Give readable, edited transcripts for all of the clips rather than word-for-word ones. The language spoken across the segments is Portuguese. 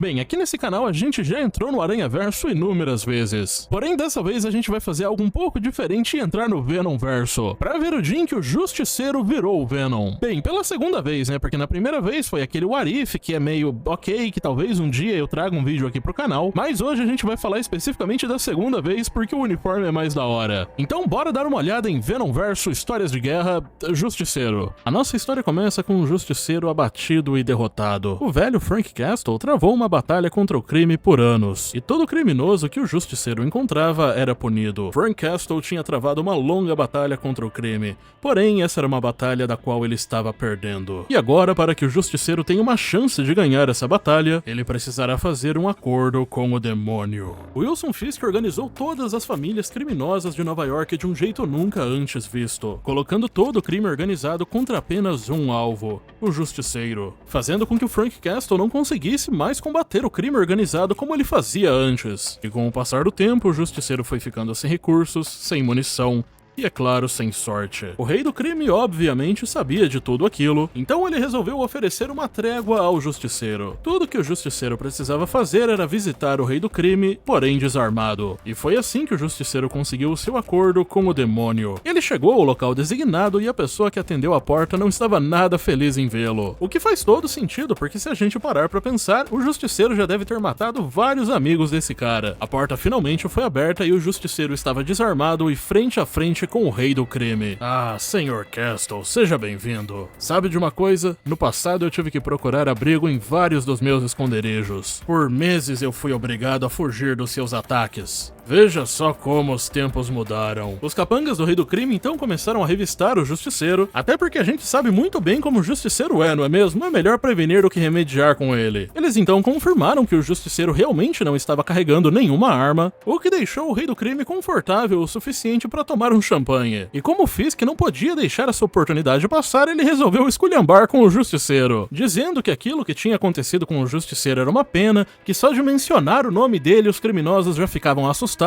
Bem, aqui nesse canal a gente já entrou no Aranhaverso inúmeras vezes. Porém, dessa vez a gente vai fazer algo um pouco diferente e entrar no Venomverso, pra ver o dia em que o Justiceiro virou o Venom. Bem, pela segunda vez, né, porque na primeira vez foi aquele What If, que é meio ok, que talvez um dia eu traga um vídeo aqui pro canal, mas hoje a gente vai falar especificamente da segunda vez porque o uniforme é mais da hora. Então bora dar uma olhada em Venomverso, Histórias de Guerra, Justiceiro. A nossa história começa com um Justiceiro abatido e derrotado. O velho Frank Castle travou uma batalha contra o crime por anos, e todo criminoso que o Justiceiro encontrava era punido. Frank Castle tinha travado uma longa batalha contra o crime, porém essa era uma batalha da qual ele estava perdendo. E agora, para que o Justiceiro tenha uma chance de ganhar essa batalha, ele precisará fazer um acordo com o demônio. Wilson Fisk organizou todas as famílias criminosas de Nova York de um jeito nunca antes visto, colocando todo o crime organizado contra apenas um alvo, o Justiceiro, fazendo com que o Frank Castle não conseguisse mais combater o crime organizado como ele fazia antes. E com o passar do tempo, o Justiceiro foi ficando sem recursos, sem munição, e, é claro, sem sorte. O rei do crime, obviamente, sabia de tudo aquilo, então ele resolveu oferecer uma trégua ao Justiceiro. Tudo que o Justiceiro precisava fazer era visitar o rei do crime, porém desarmado. E foi assim que o Justiceiro conseguiu o seu acordo com o demônio. Ele chegou ao local designado e a pessoa que atendeu a porta não estava nada feliz em vê-lo. O que faz todo sentido, porque se a gente parar pra pensar, o Justiceiro já deve ter matado vários amigos desse cara. A porta finalmente foi aberta e o Justiceiro estava desarmado e frente a frente com o rei do crime. Ah, Sr. Castle, seja bem-vindo. Sabe de uma coisa? No passado eu tive que procurar abrigo em vários dos meus esconderijos. Por meses eu fui obrigado a fugir dos seus ataques. Veja só como os tempos mudaram. Os capangas do rei do crime então começaram a revistar o Justiceiro, até porque a gente sabe muito bem como o Justiceiro é, não é mesmo? É melhor prevenir do que remediar com ele. Eles então confirmaram que o Justiceiro realmente não estava carregando nenhuma arma, o que deixou o rei do crime confortável o suficiente para tomar um champanhe. E como Fisk não podia deixar essa oportunidade passar, ele resolveu esculhambar com o Justiceiro, dizendo que aquilo que tinha acontecido com o Justiceiro era uma pena, que só de mencionar o nome dele os criminosos já ficavam assustados,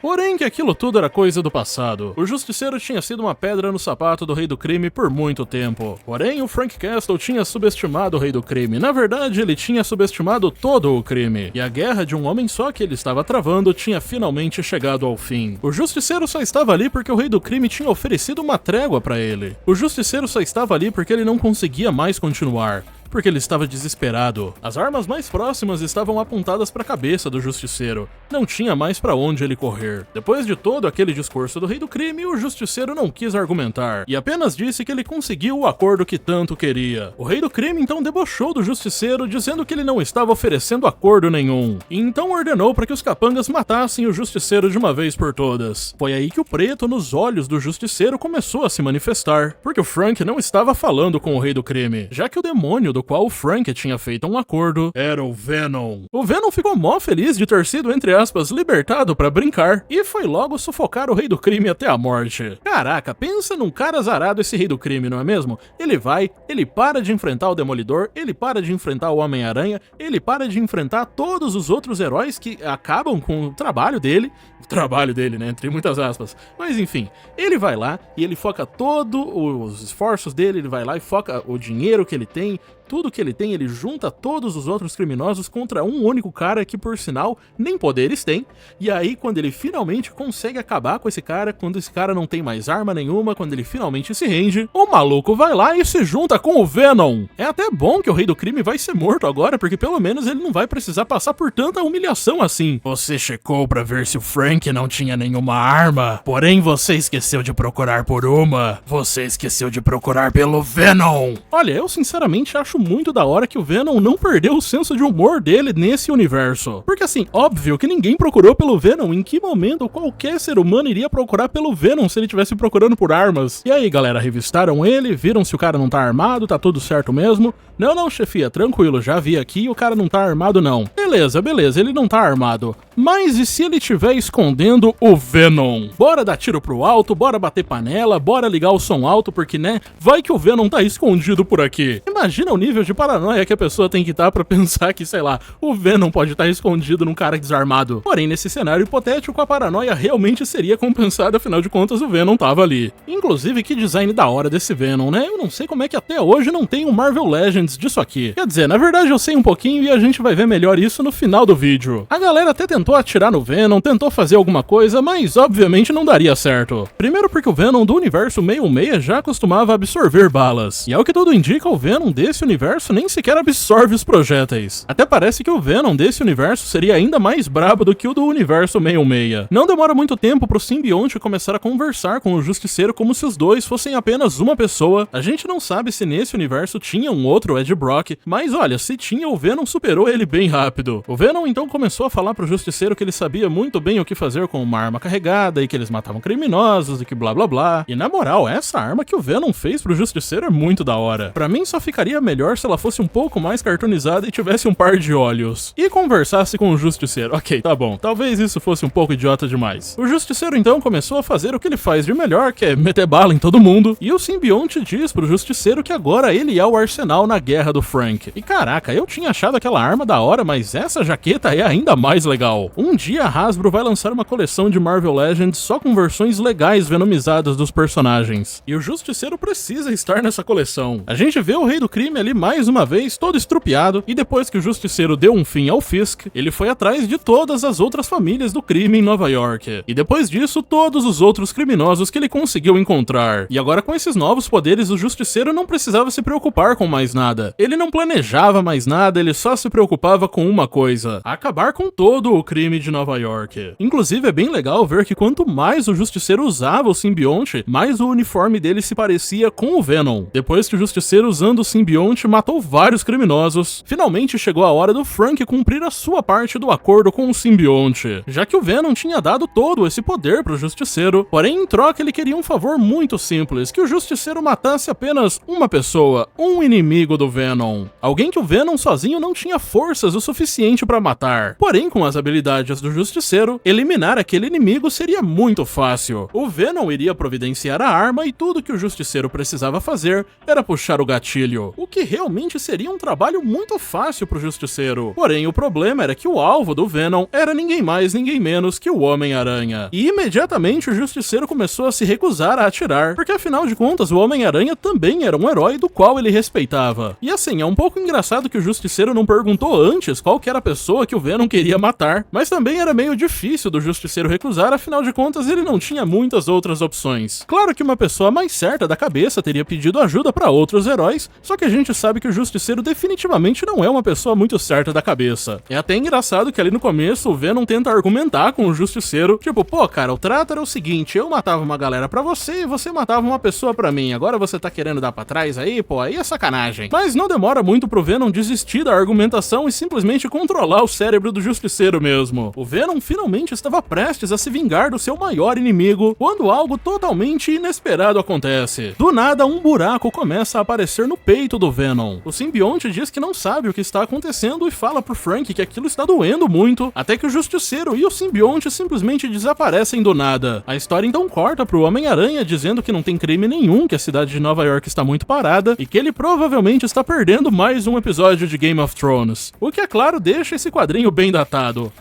porém que aquilo tudo era coisa do passado. O Justiceiro tinha sido uma pedra no sapato do rei do crime por muito tempo. Porém, o Frank Castle tinha subestimado o rei do crime. Na verdade, ele tinha subestimado todo o crime. E a guerra de um homem só que ele estava travando tinha finalmente chegado ao fim. O Justiceiro só estava ali porque o rei do crime tinha oferecido uma trégua pra ele. O Justiceiro só estava ali porque ele não conseguia mais continuar, porque ele estava desesperado. As armas mais próximas estavam apontadas para a cabeça do Justiceiro. Não tinha mais para onde ele correr. Depois de todo aquele discurso do rei do crime, o Justiceiro não quis argumentar e apenas disse que ele conseguiu o acordo que tanto queria. O rei do crime então debochou do Justiceiro, dizendo que ele não estava oferecendo acordo nenhum, e então ordenou para que os capangas matassem o Justiceiro de uma vez por todas. Foi aí que o preto nos olhos do Justiceiro começou a se manifestar, porque o Frank não estava falando com o rei do crime, já que o demônio do qual o Frank tinha feito um acordo era o Venom. O Venom ficou mó feliz de ter sido, entre aspas, libertado pra brincar, e foi logo sufocar o rei do crime até a morte. Caraca, pensa num cara azarado esse rei do crime, não é mesmo? Ele vai, ele para de enfrentar o Demolidor, ele para de enfrentar o Homem-Aranha, ele para de enfrentar todos os outros heróis que acabam com o trabalho dele, né, entre muitas aspas, mas enfim, ele vai lá e ele foca todos os esforços dele, ele vai lá e foca o dinheiro que ele tem, tudo que ele tem, ele junta todos os outros criminosos contra um único cara que, por sinal, nem poderes tem. E aí, quando ele finalmente consegue acabar com esse cara, quando esse cara não tem mais arma nenhuma, quando ele finalmente se rende, o maluco vai lá e se junta com o Venom. É até bom que o rei do crime vai ser morto agora, porque pelo menos ele não vai precisar passar por tanta humilhação assim. Você checou pra ver se o Frank não tinha nenhuma arma, porém você esqueceu de procurar por uma. Você esqueceu de procurar pelo Venom. Olha, eu sinceramente acho muito da hora que o Venom não perdeu o senso de humor dele nesse universo. Porque assim, óbvio que ninguém procurou pelo Venom. Em que momento qualquer ser humano iria procurar pelo Venom se ele estivesse procurando por armas? E aí, galera, revistaram ele, viram se o cara não tá armado, tá tudo certo mesmo? Não, chefia, tranquilo, já vi aqui, o cara não tá armado não. beleza, ele não tá armado. Mas e se ele estiver escondendo o Venom? Bora dar tiro pro alto, bora bater panela, bora ligar o som alto, porque, né, vai que o Venom tá escondido por aqui. Imagina o nível de paranoia que a pessoa tem que estar pra pensar que, sei lá, o Venom pode estar escondido num cara desarmado. Porém, nesse cenário hipotético, a paranoia realmente seria compensada, afinal de contas, o Venom tava ali. Inclusive, que design da hora desse Venom, né? Eu não sei como é que até hoje não tem um Marvel Legends disso aqui. Quer dizer, na verdade eu sei um pouquinho e a gente vai ver melhor isso no final do vídeo. A galera até tentou atirar no Venom, tentou fazer alguma coisa, mas obviamente não daria certo. Primeiro porque o Venom do universo 616 já costumava absorver balas. E ao que tudo indica, o Venom desse universo nem sequer absorve os projéteis. Até parece que o Venom desse universo seria ainda mais brabo do que o do universo 616. Não demora muito tempo pro simbionte começar a conversar com o Justiceiro como se os dois fossem apenas uma pessoa. A gente não sabe se nesse universo tinha um outro Ed Brock, mas olha, se tinha, o Venom superou ele bem rápido. O Venom então começou a falar pro Justiceiro que ele sabia muito bem o que fazer com uma arma carregada e que eles matavam criminosos e que blá blá blá. E na moral, essa arma que o Venom fez pro Justiceiro é muito da hora. Pra mim só ficaria melhor se ela fosse um pouco mais cartoonizada e tivesse um par de olhos. E conversasse com o Justiceiro. Ok, tá bom, talvez isso fosse um pouco idiota demais. O Justiceiro então começou a fazer o que ele faz de melhor, que é meter bala em todo mundo. E o simbionte diz pro Justiceiro que agora ele é o arsenal na guerra do Frank. E caraca, eu tinha achado aquela arma da hora, mas essa jaqueta é ainda mais legal. Um dia a Hasbro vai lançar uma coleção de Marvel Legends só com versões legais venomizadas dos personagens. E o Justiceiro precisa estar nessa coleção. A gente vê o Rei do Crime ali mais uma vez, todo estrupiado, e depois que o Justiceiro deu um fim ao Fisk, ele foi atrás de todas as outras famílias do crime em Nova York. E depois disso, todos os outros criminosos que ele conseguiu encontrar. E agora com esses novos poderes, o Justiceiro não precisava se preocupar com mais nada. Ele não planejava mais nada, ele só se preocupava com uma coisa: acabar com todo o crime de Nova York. Inclusive é bem legal ver que quanto mais o Justiceiro usava o simbionte, mais o uniforme dele se parecia com o Venom. Depois que o Justiceiro, usando o simbionte, matou vários criminosos, finalmente chegou a hora do Frank cumprir a sua parte do acordo com o simbionte, já que o Venom tinha dado todo esse poder pro Justiceiro. Porém, em troca, ele queria um favor muito simples: que o Justiceiro matasse apenas uma pessoa, um inimigo do Venom. Alguém que o Venom sozinho não tinha forças o suficiente pra matar. Porém, com as habilidades do Justiceiro, eliminar aquele inimigo seria muito fácil. O Venom iria providenciar a arma e tudo que o Justiceiro precisava fazer era puxar o gatilho, o que realmente seria um trabalho muito fácil pro Justiceiro. Porém, o problema era que o alvo do Venom era ninguém mais, ninguém menos que o Homem-Aranha. E imediatamente o Justiceiro começou a se recusar a atirar, porque afinal de contas o Homem-Aranha também era um herói do qual ele respeitava. E assim, é um pouco engraçado que o Justiceiro não perguntou antes qual que era a pessoa que o Venom queria matar, mas também era meio difícil do Justiceiro recusar, afinal de contas ele não tinha muitas outras opções. Claro que uma pessoa mais certa da cabeça teria pedido ajuda pra outros heróis, só que a gente sabe que o Justiceiro definitivamente não é uma pessoa muito certa da cabeça. É até engraçado que ali no começo o Venom tenta argumentar com o Justiceiro, tipo, pô cara, o trato era o seguinte: eu matava uma galera pra você e você matava uma pessoa pra mim, agora você tá querendo dar pra trás aí, pô, aí é sacanagem. Mas não demora muito pro Venom desistir da argumentação e simplesmente controlar o cérebro do Justiceiro mesmo. O Venom finalmente estava prestes a se vingar do seu maior inimigo, quando algo totalmente inesperado acontece. Do nada, um buraco começa a aparecer no peito do Venom. O simbionte diz que não sabe o que está acontecendo e fala pro Frank que aquilo está doendo muito, até que o Justiceiro e o simbionte simplesmente desaparecem do nada. A história então corta pro Homem-Aranha dizendo que não tem crime nenhum, que a cidade de Nova York está muito parada e que ele provavelmente está perdendo mais um episódio de Game of Thrones. O que, é claro, deixa esse quadrinho bem datado.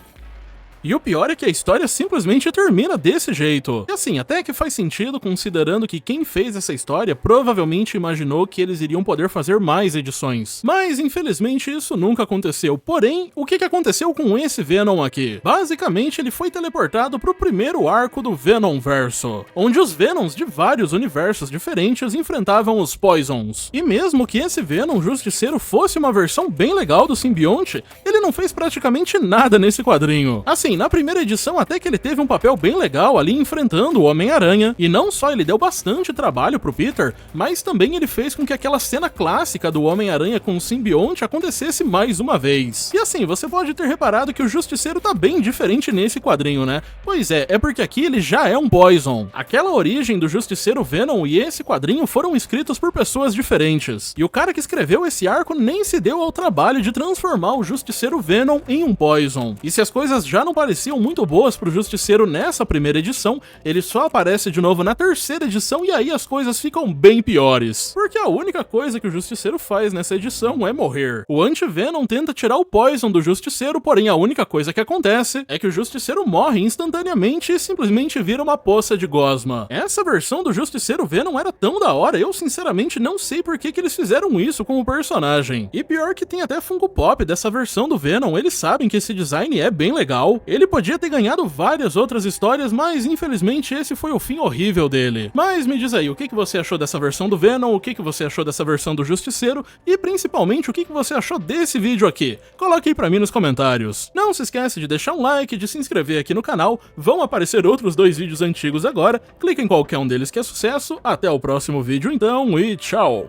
E o pior é que a história simplesmente termina desse jeito. E assim, até que faz sentido, considerando que quem fez essa história provavelmente imaginou que eles iriam poder fazer mais edições. Mas, infelizmente, isso nunca aconteceu. Porém, o que aconteceu com esse Venom aqui? Basicamente, ele foi teleportado pro primeiro arco do Venomverso, onde os Venoms de vários universos diferentes enfrentavam os Poisons. E mesmo que esse Venom Justiceiro fosse uma versão bem legal do simbionte, ele não fez praticamente nada nesse quadrinho. Assim, Bem, na primeira edição até que ele teve um papel bem legal ali enfrentando o Homem-Aranha, e não só ele deu bastante trabalho pro Peter, mas também ele fez com que aquela cena clássica do Homem-Aranha com o simbionte acontecesse mais uma vez. E assim, você pode ter reparado que o Justiceiro tá bem diferente nesse quadrinho, né? Pois é porque aqui ele já é um Poison. Aquela origem do Justiceiro Venom e esse quadrinho foram escritos por pessoas diferentes, e o cara que escreveu esse arco nem se deu ao trabalho de transformar o Justiceiro Venom em um Poison. E se as coisas já não pareciam muito boas pro Justiceiro nessa primeira edição, ele só aparece de novo na terceira edição e aí as coisas ficam bem piores. Porque a única coisa que o Justiceiro faz nessa edição é morrer. O Anti-Venom tenta tirar o Poison do Justiceiro, porém a única coisa que acontece é que o Justiceiro morre instantaneamente e simplesmente vira uma poça de gosma. Essa versão do Justiceiro Venom era tão da hora, eu sinceramente não sei por que eles fizeram isso com o personagem. E pior que tem até Funko Pop dessa versão do Venom, eles sabem que esse design é bem legal. Ele podia ter ganhado várias outras histórias, mas infelizmente esse foi o fim horrível dele. Mas me diz aí, o que você achou dessa versão do Venom, o que você achou dessa versão do Justiceiro e principalmente o que você achou desse vídeo aqui? Coloque aí pra mim nos comentários. Não se esquece de deixar um like, de se inscrever aqui no canal, vão aparecer outros 2 vídeos antigos agora, clica em qualquer um deles que é sucesso, até o próximo vídeo então e tchau!